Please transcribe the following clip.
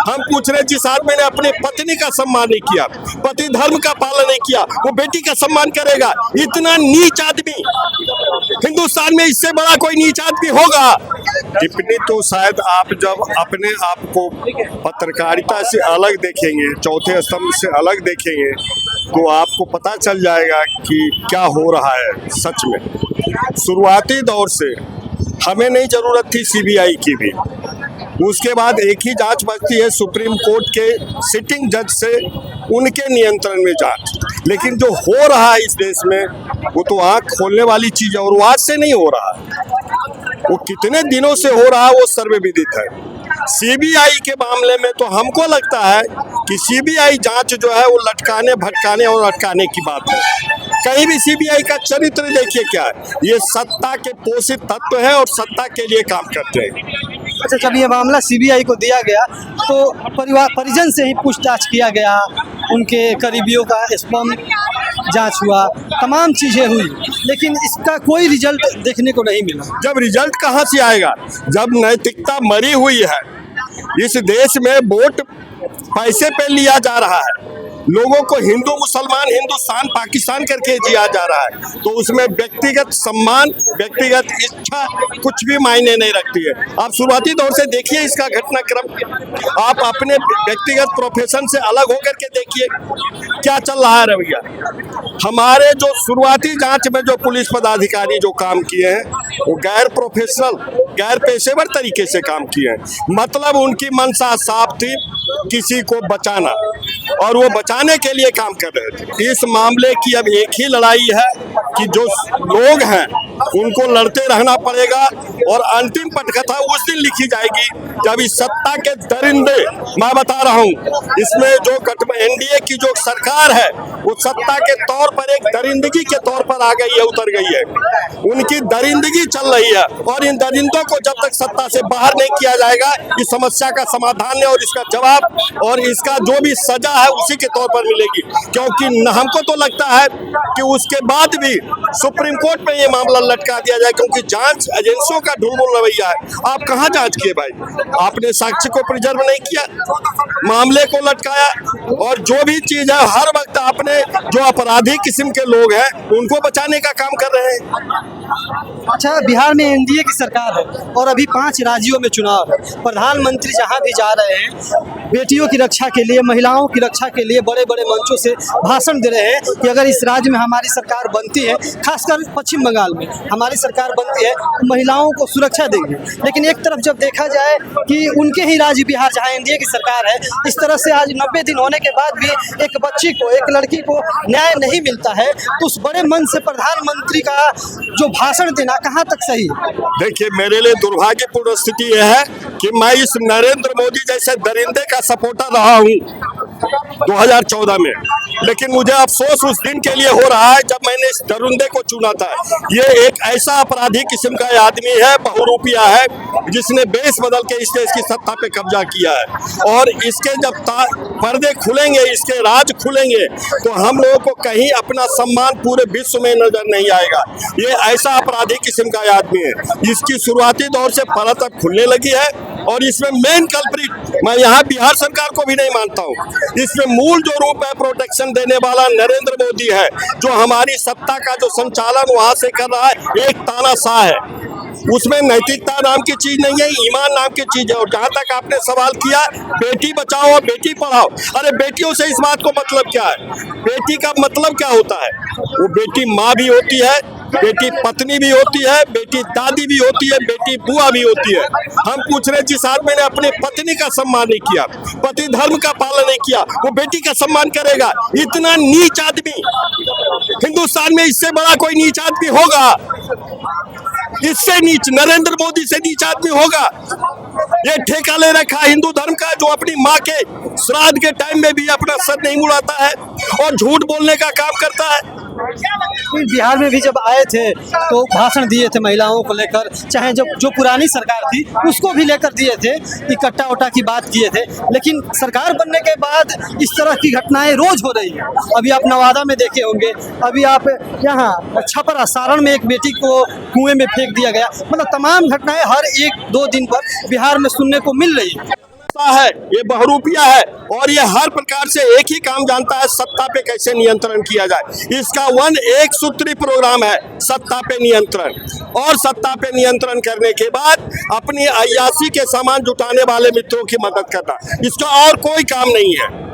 हम पूछ रहे जिस आदमी ने अपने पत्नी का सम्मान नहीं किया, पति धर्म का पालन नहीं किया, वो बेटी का सम्मान करेगा? इतना नीच आदमी हिंदुस्तान में, इससे बड़ा कोई नीच आदमी होगा? टिप्पणी तो शायद आप जब अपने आप को पत्रकारिता से अलग देखेंगे, चौथे स्तंभ से अलग देखेंगे, तो आपको पता चल जाएगा कि क्या हो रहा है सच में। शुरुआती दौर से हमें नहीं जरूरत थी सीबीआई की भी, उसके बाद एक ही जांच बचती है सुप्रीम कोर्ट के सिटिंग जज से, उनके नियंत्रण में जांच। लेकिन जो हो रहा है इस देश में वो तो आंख खोलने वाली चीज है, और वो आज से नहीं हो रहा है, वो कितने दिनों से हो रहा है वो सर्वविदित है। सीबीआई के मामले में तो हमको लगता है कि सीबीआई जांच जो है वो लटकाने भटकाने और अटकाने की बात है। कहीं भी सीबीआई का चरित्र देखिए क्या है, ये सत्ता के पोषित तत्व है और सत्ता के लिए काम करते हैं। अच्छा, जब ये मामला सीबीआई को दिया गया तो परिजन से ही पूछताछ किया गया, उनके करीबियों का स्पर्म जांच हुआ, तमाम चीज़ें हुई, लेकिन इसका कोई रिजल्ट देखने को नहीं मिला। जब रिजल्ट कहाँ से आएगा, जब नैतिकता मरी हुई है। इस देश में वोट पैसे पे लिया जा रहा है, लोगों को हिंदू मुसलमान हिंदुस्तान पाकिस्तान करके जिया जा रहा है, तो उसमें व्यक्तिगत सम्मान व्यक्तिगत इच्छा कुछ भी मायने नहीं रखती है। आप शुरुआती दौर से देखिए इसका घटनाक्रम, आप अपने व्यक्तिगत प्रोफेशन से अलग होकर के देखिए क्या चल रहा है रवैया। हमारे जो शुरुआती जांच में जो पुलिस पदाधिकारी जो काम किए हैं वो गैर प्रोफेशनल गैर पेशेवर तरीके से काम किए हैं। मतलब उनकी मंशा साफ थी किसी को बचाना, और वो बचाने के लिए काम कर रहे थे। इस मामले की अब एक ही लड़ाई है कि जो लोग हैं उनको लड़ते रहना पड़ेगा, और अंतिम पटकथा उस दिन लिखी जाएगी जब इस सत्ता के दरिंदे, मैं बता रहा हूँ, इसमें जो एनडीए की जो सरकार है वो सत्ता के तौर पर एक दरिंदगी के तौर पर आ गई है, उतर गई है, उनकी दरिंदगी चल रही है। और इन दरिंदों को जब तक सत्ता से बाहर नहीं किया जाएगा, इस समस्या का समाधान है और इसका जवाब और इसका जो भी सजा है उसी के तौर पर मिलेगी। क्योंकि हमको तो लगता है कि उसके बाद भी सुप्रीम कोर्ट में ये मामला लटका दिया जाए, क्योंकि जांच एजेंसियों का ढुलमुल रवैया है। आप कहाँ जांच किए भाई? आपने साक्ष्य को प्रिजर्व नहीं किया, मामले को लटकाया, और जो भी चीज है हर वक्त आपने जो अपराधी किस्म के लोग हैं उनको बचाने का काम कर रहे हैं। अच्छा, बिहार में एनडीए की सरकार है और अभी 5 राज्यों में चुनाव है। प्रधानमंत्री जहां भी जा रहे हैं बेटियों की रक्षा के लिए, महिलाओं की रक्षा के लिए बड़े बड़े मंचों से भाषण दे रहे हैं कि अगर इस राज्य में हमारी सरकार बनती है, खासकर पश्चिम बंगाल में हमारी सरकार बनती है, महिलाओं को सुरक्षा देंगे। लेकिन एक तरफ जब देखा जाए कि उनके ही राज्य बिहार जहाँ एनडीए की सरकार है, इस तरह से आज 90 दिन होने के बाद भी एक बच्ची को, एक लड़की को न्याय नहीं मिलता है, तो उस बड़े मन से प्रधानमंत्री का जो भाषण देना कहाँ तक सही है? देखिए, मेरे लिए दुर्भाग्यपूर्ण स्थिति यह है कि मैं इस नरेंद्र मोदी जैसे दरिंदे का सपोर्टर रहा हूं 2014 में, लेकिन मुझे अफसोस उस दिन के लिए हो रहा है जब मैंने इस दरिंदे को चुना था। ये एक ऐसा अपराधी किस्म का आदमी है, बहुरूपिया है, जिसने बेस बदल के इस देश की सत्ता पे कब्जा किया है। और इसके जब पर्दे खुलेंगे, इसके राज खुलेंगे, तो हम लोगों को कहीं अपना सम्मान पूरे विश्व में नजर नहीं आएगा। ये ऐसा अपराधी किस्म का आदमी है, इसकी शुरुआती दौर से परत अब खुलने लगी है, और इसमें मेन कल्प्रिट मैं यहाँ बिहार सरकार को भी नहीं मानता हूँ। इसमें मूल जो रूप है प्रोटेक्शन देने वाला नरेंद्र मोदी है, जो हमारी सत्ता का जो संचालन वहाँ से कर रहा है, एक तानाशाह है। उसमें नैतिकता नाम की चीज नहीं है, ईमान नाम की चीज है। और जहाँ तक आपने सवाल किया बेटी बचाओ और बेटी पढ़ाओ, अरे बेटियों से इस बात को मतलब क्या है? बेटी का मतलब क्या होता है? वो बेटी माँ भी होती है, बेटी पत्नी भी होती है, बेटी दादी भी होती है, बेटी बुआ भी होती है। हम पूछ रहे जिस आदमी ने अपने पत्नी का सम्मान नहीं किया, पति धर्म का पालन नहीं किया, वो बेटी का सम्मान करेगा? इतना नीच आदमी हिंदुस्तान में, इससे बड़ा कोई नीच आदमी होगा? इससे नीच नरेंद्र मोदी से नीच आदमी होगा? ये ठेका ले रखा हिंदू धर्म का, जो अपनी माँ के श्राद्ध के टाइम में भी अपना सर नहीं मुड़ाता है और झूठ बोलने का काम करता है। बिहार में भी जब आए थे तो भाषण दिए थे महिलाओं को लेकर, चाहे जो पुरानी सरकार थी उसको भी लेकर दिए थे, इकट्ठा उट्टा की बात किए थे। लेकिन सरकार बनने के बाद इस तरह की घटनाएं रोज हो रही हैं। अभी आप नवादा में देखे होंगे, अभी आप यहाँ छपरा सारण में एक बेटी को कुएं में फेंक दिया गया। मतलब तमाम घटनाएं हर 1-2 दिन पर बिहार में सुनने को मिल रही है। नशा है, ये बहरूपिया है, और ये हर प्रकार से एक ही काम जानता है, सत्ता पे कैसे नियंत्रण किया जाए। इसका एक सूत्री प्रोग्राम है, सत्ता पे नियंत्रण। और सत्ता पे नियंत्रण करने के बाद अपनी अय्याशी के सामान जुटाने वाले मित्रों की मदद करना, इसका और कोई काम नहीं है।